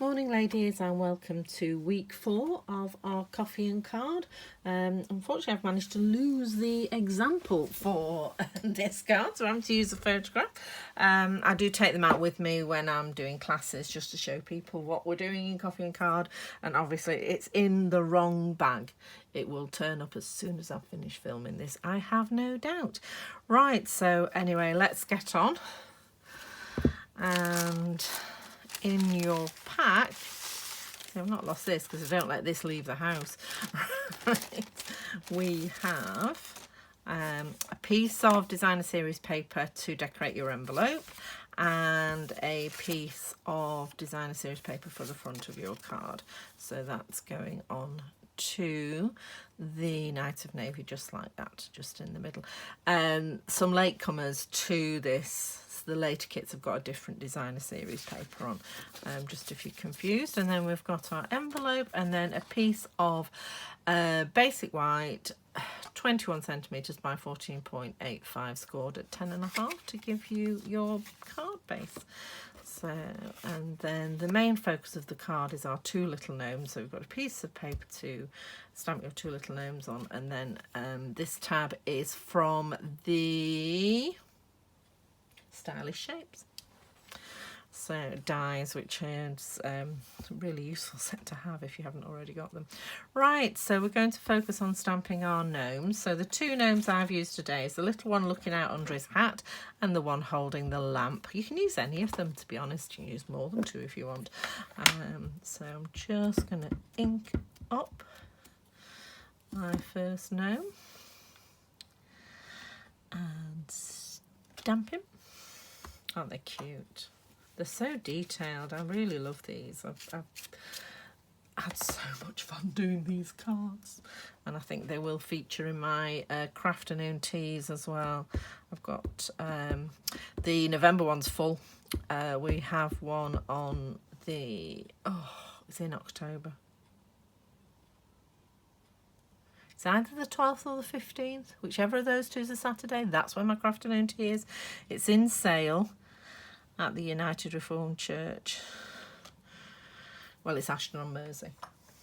Morning ladies, and welcome to week 4 of our coffee and card. Unfortunately I've managed to lose the example for this card, so I'm having to use a photograph. I do take them out with me when I'm doing classes just to show people what we're doing in coffee and card, and obviously it's in the wrong bag. It will turn up as soon as I've finished filming this, I have no doubt. Right, so anyway, let's get on. And in your pack, so I've not lost this because I don't let this leave the house. Right. We have a piece of designer series paper to decorate your envelope and a piece of designer series paper for the front of your card. So that's going on to the Night of Navy, just like that, just in the middle. Some latecomers to this. The later kits have got a different designer series paper on, just if you're confused. And then we've got our envelope and then a piece of basic white, 21 centimetres by 14.85, scored at 10.5 to give you your card base. So, and then the main focus of the card is our two little gnomes. So we've got a piece of paper to stamp your two little gnomes on, and then this tab is from the Stylish Shapes. So dies, which is a really useful set to have if you haven't already got them. Right, so we're going to focus on stamping our gnomes. So the two gnomes I've used today is the little one looking out under his hat and the one holding the lamp. You can use any of them, to be honest. You can use more than two if you want. So I'm just going to ink up my first gnome and stamp him. Aren't they cute? They're so detailed. I really love these. I've had so much fun doing these cards, and I think they will feature in my craft afternoon teas as well. I've got the November one's full. We have one on the, it's in October. It's either the 12th or the 15th, whichever of those two is a Saturday. That's when my craft afternoon tea is. It's in sale at the United Reformed Church. Well, it's Ashton-on-Mersey,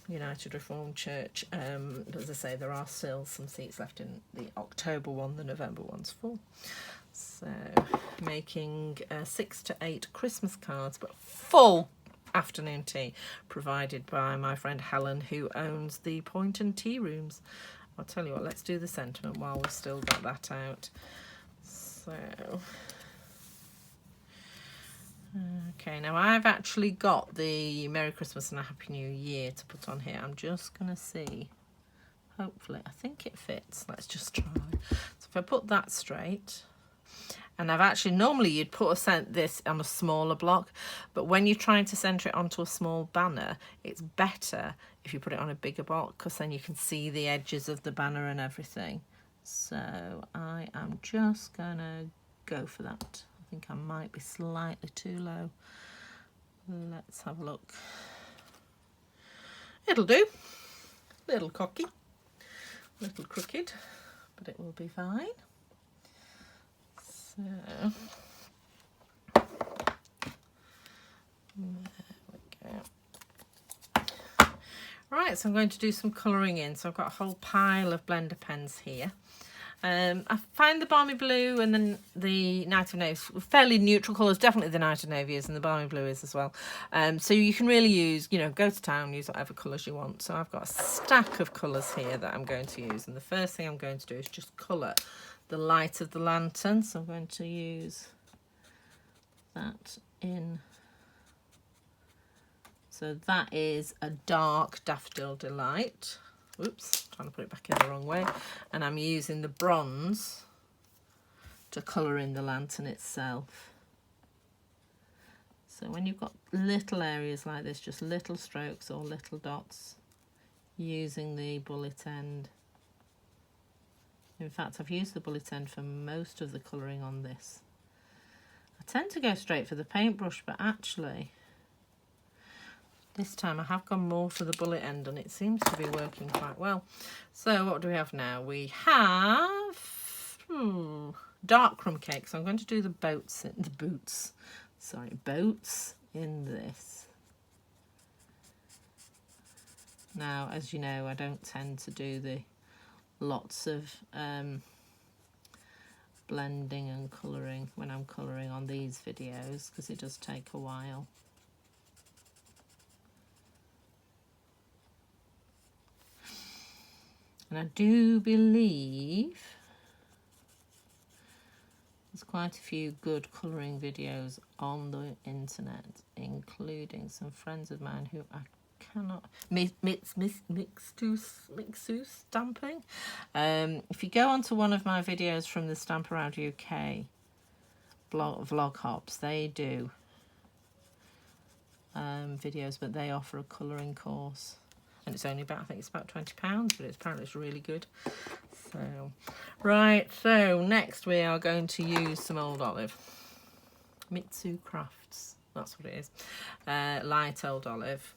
United Reformed Church. As I say, there are still some seats left in the October one. The November one's full. So making 6 to 8 Christmas cards, but full afternoon tea provided by my friend Helen, who owns the Point and Tea Rooms. I'll tell you what, let's do the sentiment while we've still got that out. So okay, now I've actually got the Merry Christmas and a Happy New Year to put on here. I'm just going to see. Hopefully, I think it fits. Let's just try. So if I put that straight, and I've actually, normally you'd put this on a smaller block, but when you're trying to centre it onto a small banner, it's better if you put it on a bigger block, because then you can see the edges of the banner and everything. So I am just going to go for that. I think I might be slightly too low. Let's have a look. It'll do. Little cocky, little crooked, but it will be fine. So there we go. Right, so I'm going to do some colouring in. So I've got a whole pile of blender pens here. I find the Balmy Blue and then the Night of Navy fairly neutral colours. Definitely the Night of Navy is, and the Balmy Blue is as well. So you can really use, go to town, use whatever colours you want. So I've got a stack of colours here that I'm going to use. And the first thing I'm going to do is just colour the light of the lantern. So I'm going to use that in. So that is a dark Daffodil Delight. Oops, trying to put it back in the wrong way. And I'm using the bronze to colour in the lantern itself. So when you've got little areas like this, just little strokes or little dots, using the bullet end. In fact, I've used the bullet end for most of the colouring on this. I tend to go straight for the paintbrush, but actually this time I have gone more for the bullet end, and it seems to be working quite well. So what do we have now? We have dark crumb cake. So I'm going to do the boats in this. Now, as you know, I don't tend to do the lots of blending and colouring when I'm colouring on these videos, because it does take a while. And I do believe there's quite a few good colouring videos on the internet, including some friends of mine who I cannot... Mixu Stamping. If you go onto one of my videos from the Stamp Around UK vlog hops, they do videos, but they offer a colouring course. And it's only about, I think it's about £20, but apparently it's really good. So, right, so next we are going to use some old olive. Mitsu Crafts, that's what it is. Light old olive.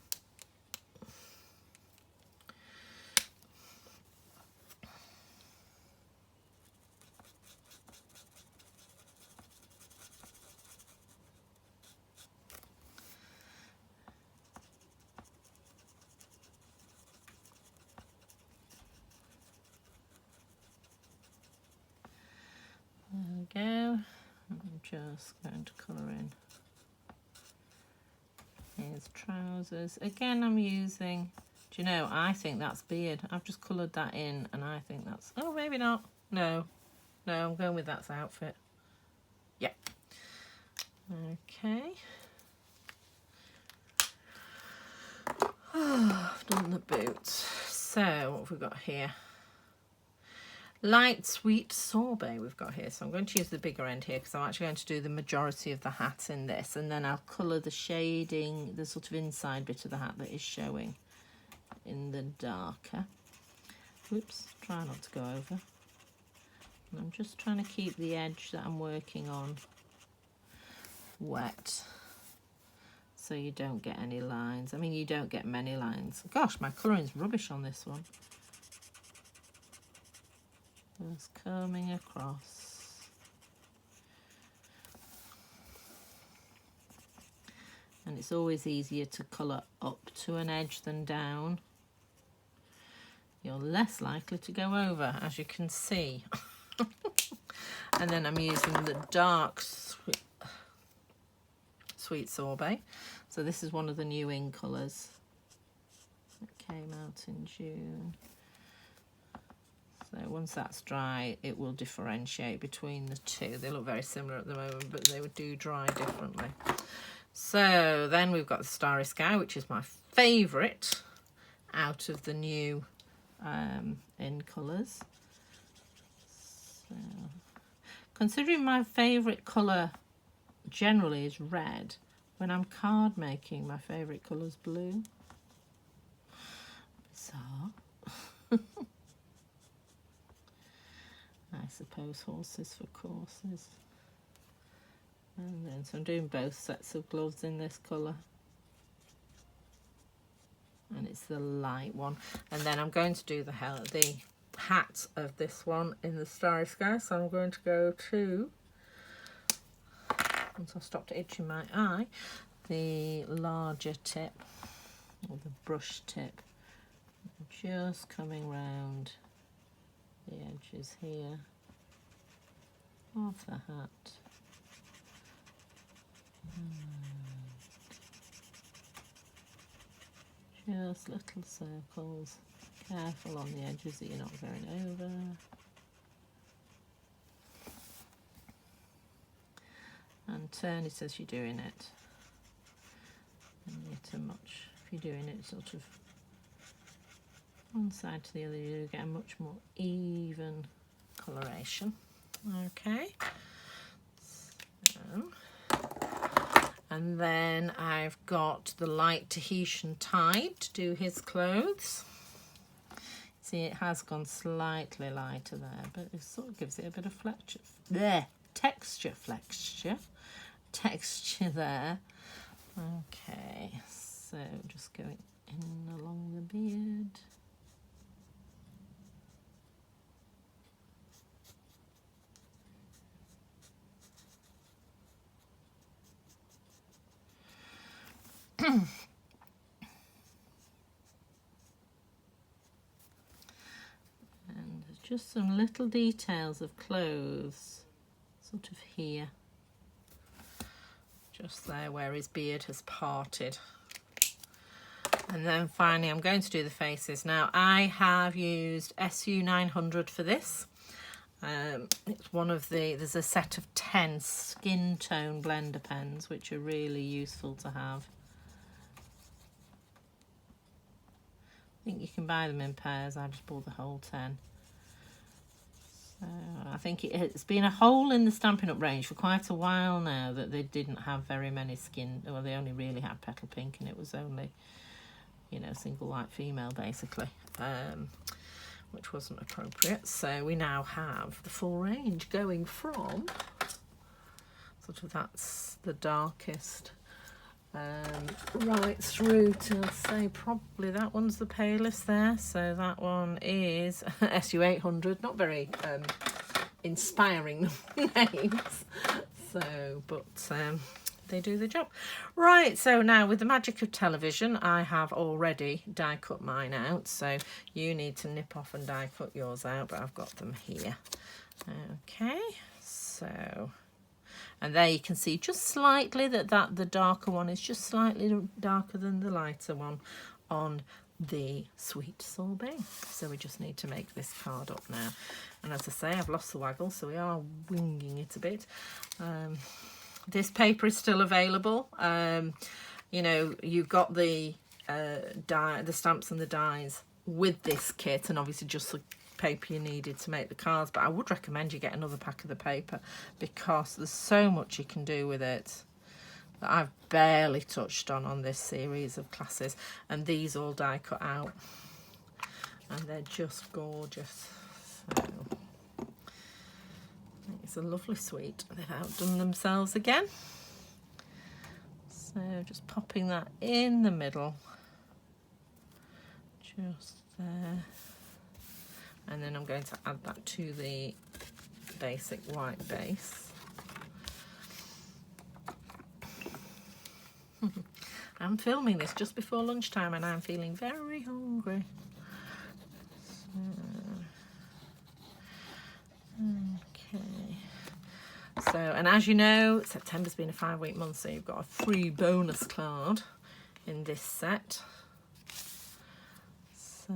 There we go. I'm just going to colour in his trousers. Again, I'm using, do you know, I think that's beard. I've just coloured that in and I think that's, oh, maybe not. No, I'm going with that's outfit. Yeah. Okay. I've done the boots. So, what have we got here? Light sweet sorbet we've got here, so I'm going to use the bigger end here because I'm actually going to do the majority of the hat in this, and then I'll colour the shading, the sort of inside bit of the hat that is showing in the darker. Oops, try not to go over. And I'm just trying to keep the edge that I'm working on wet so you don't get any lines. I mean, you don't get many lines. Gosh, my colouring's rubbish on this one. Just coming across. And it's always easier to colour up to an edge than down. You're less likely to go over, as you can see. And then I'm using the dark sweet sorbet. So this is one of the new in colours that came out in June. So once that's dry, it will differentiate between the two. They look very similar at the moment, but they would do dry differently. So then we've got the Starry Sky, which is my favourite out of the new in colours. So, considering my favourite colour generally is red, when I'm card making, my favourite colour is blue. Bizarre. I suppose horses for courses. And then, so I'm doing both sets of gloves in this colour. And it's the light one. And then I'm going to do the hat of this one in the Starry Sky. So I'm going to go to, once I've stopped itching my eye, the larger tip, or the brush tip. Just coming round the edges here of the hat. Just little circles. Careful on the edges that you're not going over. And turn it as you're doing it. And if you're doing it sort of one side to the other, you get a much more even coloration. Okay. So, and then I've got the light Tahitian Tide to do his clothes. See, it has gone slightly lighter there, but it sort of gives it a bit of texture there. Okay, so just going in along the beard. just some little details of clothes, sort of here, just there where his beard has parted. And then finally I'm going to do the faces. Now I have used SU 900 for this. It's one of there's a set of 10 skin tone blender pens which are really useful to have. I think you can buy them in pairs. I just bought the whole 10. So I think it's been a hole in the Stampin' Up range for quite a while now that they didn't have very many skin, well they only really had petal pink, and it was only, you know, single light female basically, which wasn't appropriate. So we now have the full range going from sort of, that's the darkest, right through to, say, probably that one's the palest there. So that one is SU 800, not very inspiring names. So, but they do the job. Right, so now with the magic of television, I have already die cut mine out. So you need to nip off and die cut yours out, but I've got them here. Okay, so... And there you can see just slightly that the darker one is just slightly darker than the lighter one on the sweet sorbet. So we just need to make this card up now. And as I say, I've lost the waggle, so we are winging it a bit. This paper is still available. You know, you've got the stamps and the dies with this kit, and obviously just the paper you needed to make the cards, but I would recommend you get another pack of the paper because there's so much you can do with it that I've barely touched on this series of classes, and these all die cut out and they're just gorgeous. So it's a lovely suite. They've outdone themselves again. So just popping that in the middle, just there. And then I'm going to add that to the basic white base. I'm filming this just before lunchtime and I'm feeling very hungry. Okay. So, and as you know, September's been a 5-week month, so you've got a free bonus card in this set. So...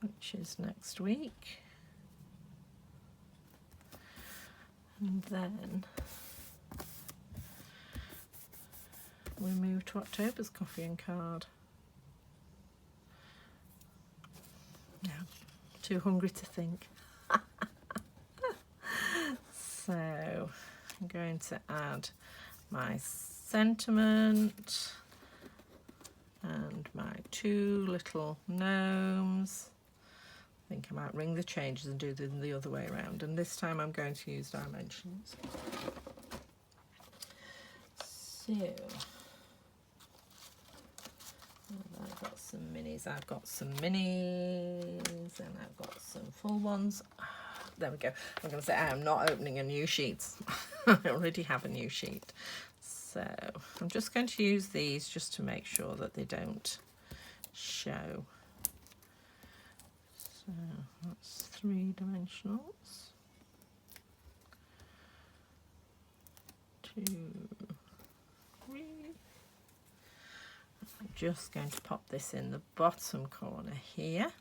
which is next week, and then we move to October's coffee and card. No, too hungry to think. So I'm going to add my sentiment and my 2 little gnomes. I think I might ring the changes and do them the other way around, and this time I'm going to use dimensions. So I've got some minis, and I've got some full ones. There we go. I'm going to say I am not opening a new sheet. I already have a new sheet. So I'm just going to use these just to make sure that they don't show. So that's 3 dimensionals. 2, 3. I'm just going to pop this in the bottom corner here.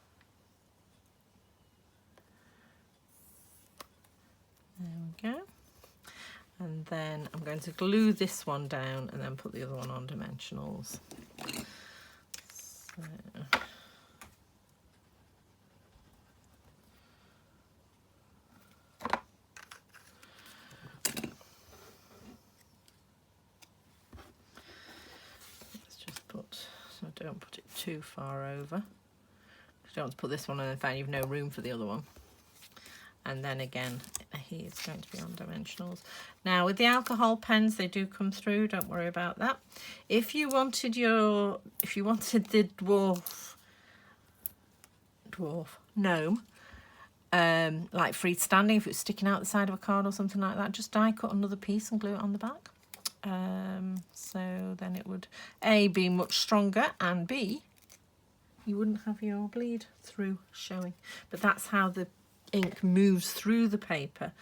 There we go. And then I'm going to glue this one down and then put the other one on dimensionals. So so don't put it too far over. You don't want to put this one on and find you've no room for the other one. And then again, he's going to be on dimensionals. Now with the alcohol pens, they do come through, don't worry about that. If you wanted the dwarf gnome, like freestanding, if it was sticking out the side of a card or something like that, just die cut another piece and glue it on the back. So then it would A, be much stronger, and B, you wouldn't have your bleed through showing. But that's how the ink moves through the paper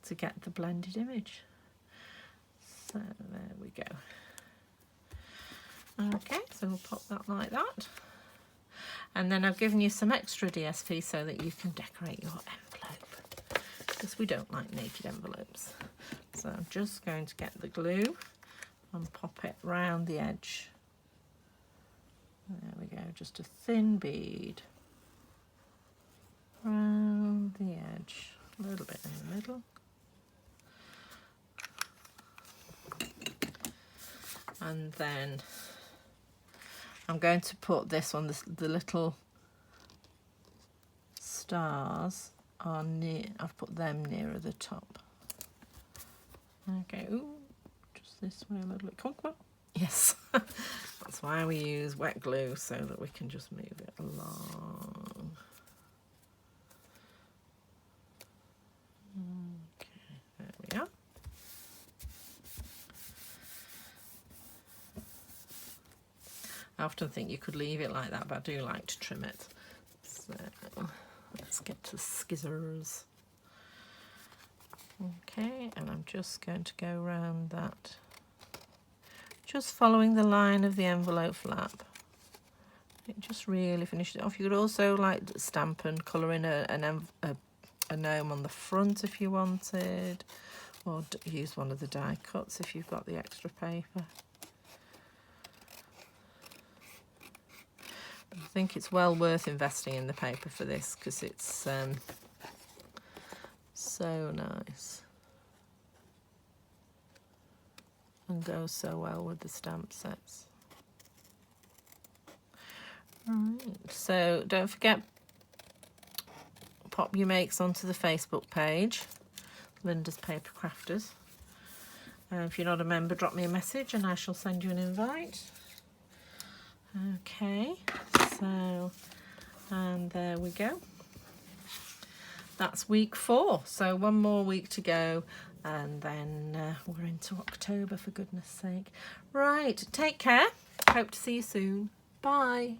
to get the blended image. So there we go. Okay, so we'll pop that like that. And then I've given you some extra DSP so that you can decorate your envelope, because we don't like naked envelopes. So I'm just going to get the glue and pop it round the edge. There we go, just a thin bead round the edge, a little bit in the middle. And then I'm going to put this on, the little stars are near, I've put them nearer the top. Okay, ooh, just this way a little bit. Come on. Yes, that's why we use wet glue, so that we can just move it along. Okay, there we are. I often think you could leave it like that, but I do like to trim it. So let's get to the scissors. Okay, and I'm just going to go around that, just following the line of the envelope flap. It just really finishes it off. You could also like Stampin, colour in a gnome on the front if you wanted, or use one of the die cuts if you've got the extra paper. I think it's well worth investing in the paper for this, because it's so nice and goes so well with the stamp sets. Right, so don't forget, pop your makes onto the Facebook page, Linda's Papercrafters. If you're not a member, drop me a message and I shall send you an invite. Okay, so, and there we go. That's week 4, so one more week to go, and then we're into October, for goodness sake. Right, take care. Hope to see you soon. Bye.